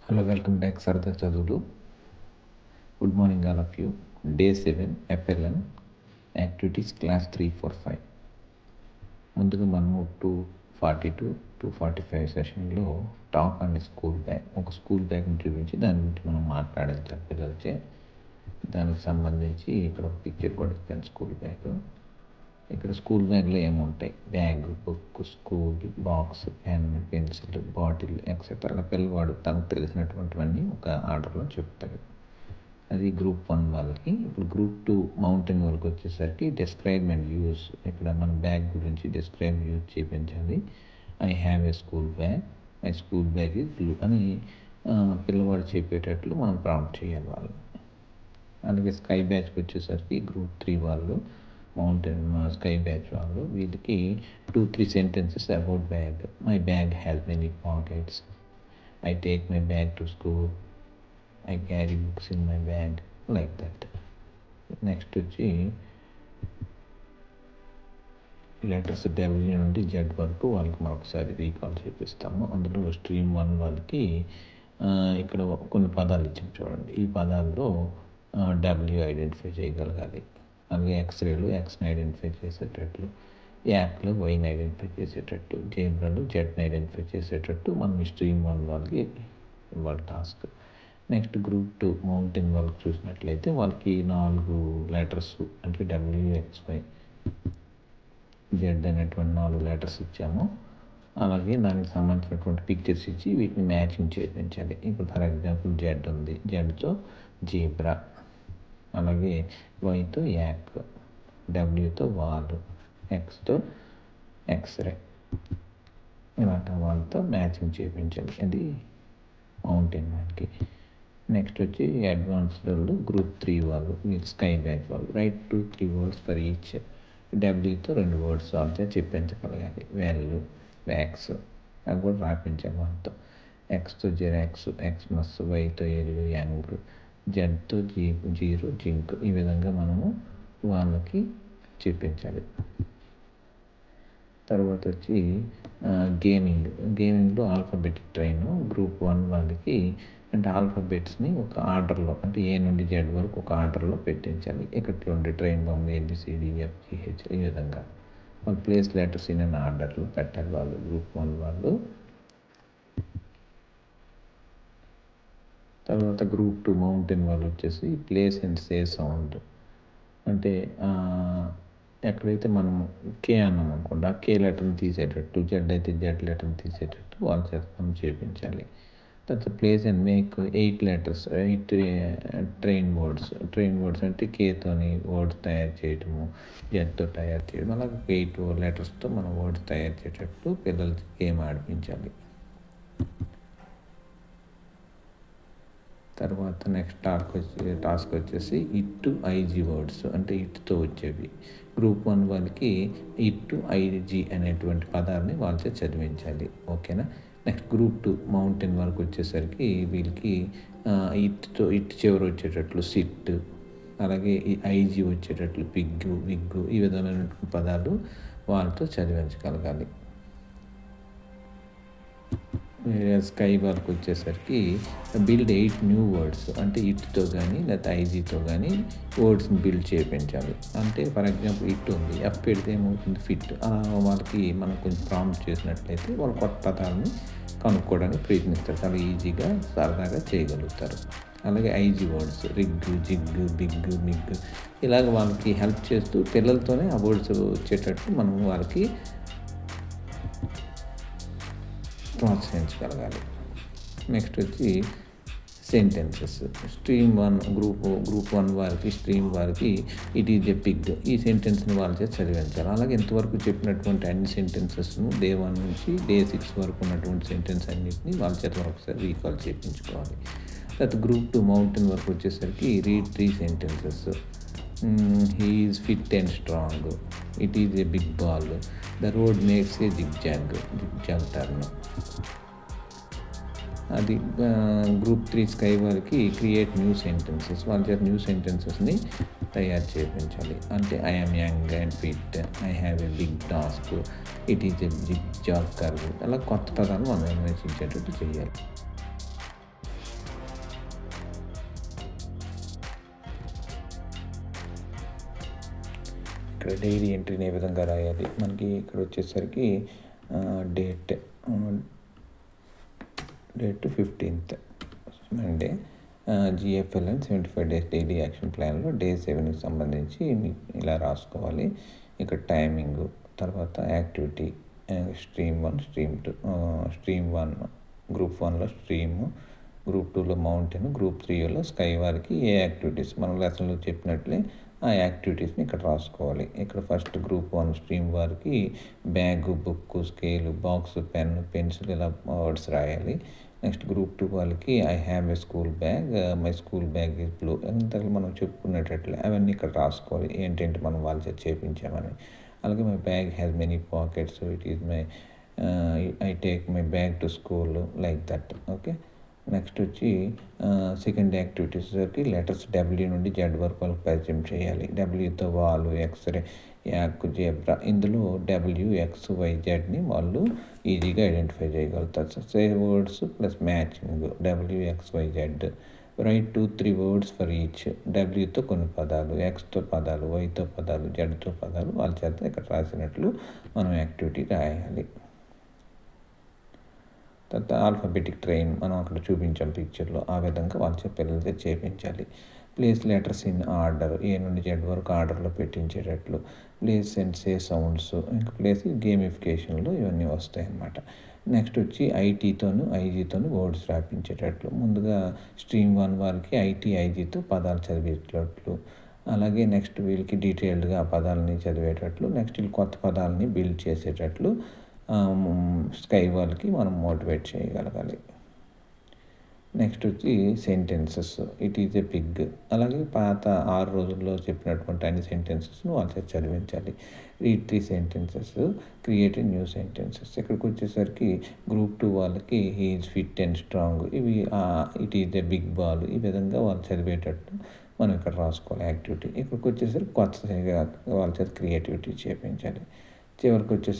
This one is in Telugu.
హలో, వెల్కమ్ బ్యాక్ సరదా చదువులు. Good morning all of you. Day 7 FLN activities class 345. ముందుగా మనము 242-245 సెషన్లో టాక్ అండ్ స్కూల్ బ్యాగ్, ఒక స్కూల్ బ్యాగ్ని చూపించి దాని గురించి మనం మాట్లాడాలి పిల్లలచే. దానికి సంబంధించి ఇక్కడ ఒక పిక్చర్ కూడా ఇచ్చాను. School bag. ఇక్కడ స్కూల్ బ్యాగ్లో ఏముంటాయి? Bag, book, school box, pen, pencil, bottle etcetera. అలా పిల్లవాడు తనకు తెలిసినటువంటివన్నీ ఒక ఆర్డర్లో చెప్తాడు. అది గ్రూప్ 1 వాళ్ళకి. ఇప్పుడు గ్రూప్ 2 మౌంటైన్ వాళ్ళకి వచ్చేసరికి డిస్క్రైబ్ అండ్ యూస్. ఇక్కడ మన బ్యాగ్ గురించి డిస్క్రైబ్ యూజ్ చేయించాలి. I have A school bag, my school bag is blue అని పిల్లవాడు చెప్పేటట్లు మనం ప్రాంప్ట్ చేయాలి వాళ్ళు. అలాగే స్కై బ్యాచ్కి వచ్చేసరికి గ్రూప్ 3 వాళ్ళు, మౌంటైన్ స్కై బ్యాచ్ వాళ్ళు, వీళ్ళకి 2-3 sentences about bag. My bag has many pockets, I take my bag to school, I carry books in my bag, like that. Next వచ్చి లెటర్స్ W నుండి Z వరకు వాళ్ళకి మరొకసారి రీకాల్ చేపిస్తాము. అందులో స్ట్రీమ్ 1 వాళ్ళకి ఇక్కడ కొన్ని పదాలు ఇచ్చాము చూడండి. ఈ పదాల్లో W ఐడెంటిఫై చేయగలగాలి. అలాగే ఎక్స్రేలు Xని ఐడెంటిఫై చేసేటట్లు, యాప్లో Yని ఐడెంటిఫై చేసేటట్టు, జేబ్రాలు Zని ఐడెంటిఫై చేసేటట్టు మనం స్ట్రీమ్ 1 వాళ్ళకి ఇవ్వాలి టాస్క్. నెక్స్ట్ గ్రూప్ 2 మౌంటైన్ వాళ్ళకి చూసినట్లయితే వాళ్ళకి 4 లెటర్స్ అంటే WXY Z అనేటువంటి 4 లెటర్స్ ఇచ్చాము. అలాగే దానికి సంబంధించినటువంటి పిక్చర్స్ ఇచ్చి వీటిని మ్యాచింగ్ చేయించాలి. ఇప్పుడు ఫర్ ఎగ్జాంపుల్ Z ఉంది, Zతో జీబ్రా, అలాగే Yతో యాక్, Wతో వాల్, Xతో ఎక్స్రే. ఇలాంటి వాళ్ళతో మ్యాచింగ్ చేయించాలి. అది మౌంటైన్ వాళ్ళకి. నెక్స్ట్ వచ్చి అడ్వాన్స్డ్ వాళ్ళు గ్రూప్ 3 వాళ్ళు, స్కై బ్యాచ్ వాళ్ళు. Write 2-3 words for each. W-తో 2 వర్డ్స్ వాళ్ళతో చెప్పించగలగాలి. వెల్, వ్యాక్స్ అవి కూడా రాపించాలి వాళ్ళతో. Xతో జిరాక్స్, ఎక్స్మస్, Yతో ఎల్లు, యాంగ్, Z-తో జీరో, జింక్. ఈ విధంగా మనము వాళ్ళకి చెప్పించాలి. తర్వాత వచ్చి గేమింగ్లో ఆల్ఫాబెటిక్ ట్రైన్ గ్రూప్ 1 వాళ్ళకి. అంటే ఆల్ఫాబెట్స్ని ఒక ఆర్డర్లో, అంటే A నుండి Z వరకు ఒక ఆర్డర్లో పెట్టించాలి. ఇక్కడ చూడండి, ట్రైన్ బొమ్మ ABCDEFGH. ఈ విధంగా వాళ్ళు ప్లేస్ లెటర్స్ ఇన్ అన్ ఆర్డర్లో పెట్టాలి వాళ్ళు, గ్రూప్ 1 వాళ్ళు. తర్వాత గ్రూప్ 2 మౌంటైన్ వాళ్ళు వచ్చేసి ప్లేస్ అండ్ సే సౌండ్. అంటే ఎక్కడైతే మనం K అన్నాం అనుకోండి, ఆ K లెటర్ని తీసేటట్టు, Z అయితే Z లెటర్ని తీసేటట్టు వాళ్ళ చేత మనం చేయించాలి. తర్వాత place and make 8 letters, 8 train words అంటే Kతోని వర్డ్స్ తయారు చేయటము, Zతో తయారు చేయడం, అలాగే 8 లెటర్స్తో మనం వర్డ్స్ తయారు చేసేటట్టు పిల్లలకి గేమ్ ఆడిపించాలి. తర్వాత నెక్స్ట్ టాస్క్ వచ్చేసి ఇట్ IG వర్డ్స్, అంటే ఇట్తో వచ్చేవి. గ్రూప్ 1 వాళ్ళకి ఇట్ IG అనేటువంటి పదాలని వాళ్ళతో చదివించాలి. ఓకేనా. నెక్స్ట్ గ్రూప్ 2 మౌంటైన్ వరకు వచ్చేసరికి వీళ్ళకి ఇట్ చివరి వచ్చేటట్లు సిట్, అలాగే IG వచ్చేటట్లు పిగ్గు, విగ్గు, ఈ విధమైనటువంటి పదాలు వాళ్ళతో చదివించగలగాలి. స్కై వరకు వచ్చేసరికి బిల్డ్ 8 న్యూ వర్డ్స్, అంటే ఇట్తో కానీ లేకపోతే IGతో కానీ వర్డ్స్ని బిల్డ్ చేయించాలి. అంటే ఫర్ ఎగ్జాంపుల్ ఇట్ ఉంది, F పెడితే ఏమవుతుంది? ఫిట్. వాళ్ళకి మనం కొంచెం ప్రాంప్ట్ చేసినట్లయితే వాళ్ళు కొత్త పదాలని కనుక్కోవడానికి ప్రయత్నిస్తారు. చాలా ఈజీగా సరదాగా చేయగలుగుతారు. అలాగే IG వర్డ్స్ రిగ్, జిగ్, బిగ్, మిగ్, ఇలాగ వాళ్ళకి హెల్ప్ చేస్తూ పిల్లలతోనే ఆ వర్డ్స్ వచ్చేటట్టు మనం వాళ్ళకి ప్రోత్సహించగలగాలి. నెక్స్ట్ వచ్చి సెంటెన్సెస్. స్ట్రీమ్ 1 గ్రూప్ 1 వారికి, స్ట్రీమ్ వారికి ఇట్ ఈజ్ ఎ పిగ్. ఈ సెంటెన్స్ని వాళ్ళ చేత చదివించాలి. అలాగే ఇంతవరకు చెప్పినటువంటి అన్ని సెంటెన్సెస్ను డే 1 నుంచి డే 6 వరకు ఉన్నటువంటి సెంటెన్స్ అన్నింటినీ వాళ్ళ చేత ఒకసారి రీకాల్ చేయించుకోవాలి. తర్వాత గ్రూప్ 2 మౌంటైన్ వరకు వచ్చేసరికి read 3 sentences. He is fit and strong, it is a big ball, the road makes a zigzag turn. అది గ్రూప్ 3 స్కై వారికి క్రియేట్ న్యూ సెంటెన్సెస్. వాళ్ళ చేత న్యూ సెంటెన్సెస్ని తయారు చేయించాలి. అంటే I am young and fit, I have a big task, it is a zigzag curve. అలా కొత్త పదాలు మనం అన్వేషించేటట్టు చేయాలి. ఇక్కడ డైరీ ఎంట్రీని ఏ విధంగా రాయాలి, మనకి ఇక్కడ వచ్చేసరికి date 15th Monday, GFLN 75 days daily action ప్లాన్లో డే 7కి సంబంధించి ఇలా రాసుకోవాలి. ఇక్కడ టైమింగ్, తర్వాత activity stream 1, stream 2, stream 1 group 1లో స్ట్రీము, గ్రూప్ 2లో మౌంటైన్, గ్రూప్ 3లో స్కై వారికి ఏ యాక్టివిటీస్ మన లెసన్లో చెప్పినట్లే ఆ యాక్టివిటీస్ని ఇక్కడ రాసుకోవాలి. ఇక్కడ ఫస్ట్ గ్రూప్ 1 స్ట్రీమ్ వారికి bag, book, scale, box, pen, pencil ఇలా వర్డ్స్ రాయాలి. నెక్స్ట్ గ్రూప్ 2 వాళ్ళకి I have A school bag, my school bag is blue, ఇంతలో మనం చెప్పుకునేటట్లే అవన్నీ ఇక్కడ రాసుకోవాలి, ఏంటంటే మనం వాళ్ళ చేత చేపించామని. అలాగే my bag has many pockets, it is my I take my bag to school, like that. Okay, next వచ్చి సెకండ్ యాక్టివిటీస్కి లెటర్స్ W నుండి Z వరకు వాళ్ళకి పరిచయం చేయాలి. Wతో వాలు, ఎక్స్రే, యాక్, జెబ్రా. ఇందులో WXYZని వాళ్ళు ఈజీగా ఐడెంటిఫై చేయగలుగుతారు. Same words plus matching, WXYZ. Write 2-3 words for each. Wతో కొన్ని పదాలు, Xతో పదాలు, Yతో పదాలు, Zతో పదాలు వాళ్ళ చేత ఇక్కడ రాసినట్లు మనం యాక్టివిటీ రాయాలి. తర్వాత ఆల్ఫాబెటిక్ ట్రైన్ మనం అక్కడ చూపించాం పిక్చర్లో, ఆ విధంగా వాళ్ళ పిల్లలతో చేయించాలి. Place letters in order, A నుండి Z వరకు ఆర్డర్లో పెట్టించేటట్లు. ప్లేస్ అండ్ సే సౌండ్స్, ఇంకా ప్లేస్ గేమిఫికేషన్లో ఇవన్నీ వస్తాయి అన్నమాట. నెక్స్ట్ వచ్చి IGతోను వర్డ్స్ రాపించేటట్లు. ముందుగా స్ట్రీమ్ 1 వారికి IGతో పదాలు చదివేటట్లు. అలాగే నెక్స్ట్ వీళ్ళకి డీటెయిల్డ్గా ఆ పదాలని చదివేటట్లు. నెక్స్ట్ వీళ్ళు కొత్త పదాలని బిల్డ్ చేసేటట్లు స్కై వాళ్ళకి మనం మోటివేట్ చేయగలగాలి. నెక్స్ట్ వచ్చి sentences, it is a pig. అలాగే పాత 6 రోజుల్లో చెప్పినటువంటి అన్ని సెంటెన్సెస్ను వాళ్ళ చదివించాలి. Read 3 sentences, create new sentences. ఇక్కడికి వచ్చేసరికి గ్రూప్ 2 వాళ్ళకి he is fit and strong, ఇవి it is a big ball, ఈ విధంగా వాళ్ళు చదివేటట్టు మనం ఇక్కడ రాసుకోవాలి యాక్టివిటీ. ఇక్కడికి వచ్చేసరికి కొత్తగా వాళ్ళ చేత క్రియేటివిటీ చేయించాలి. చివరికి వచ్చేసి